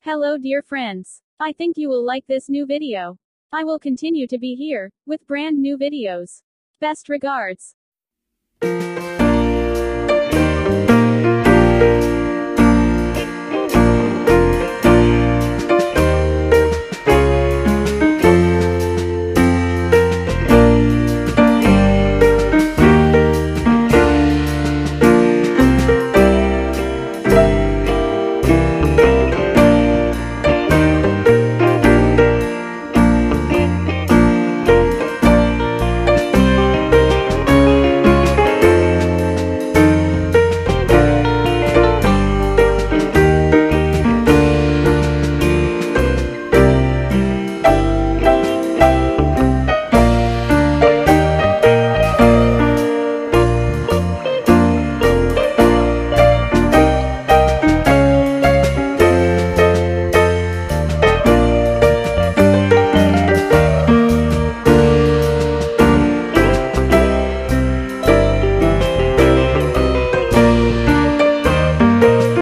Hello dear friends. I think you will like this new video. I will continue to be here, with brand new videos. Best regards.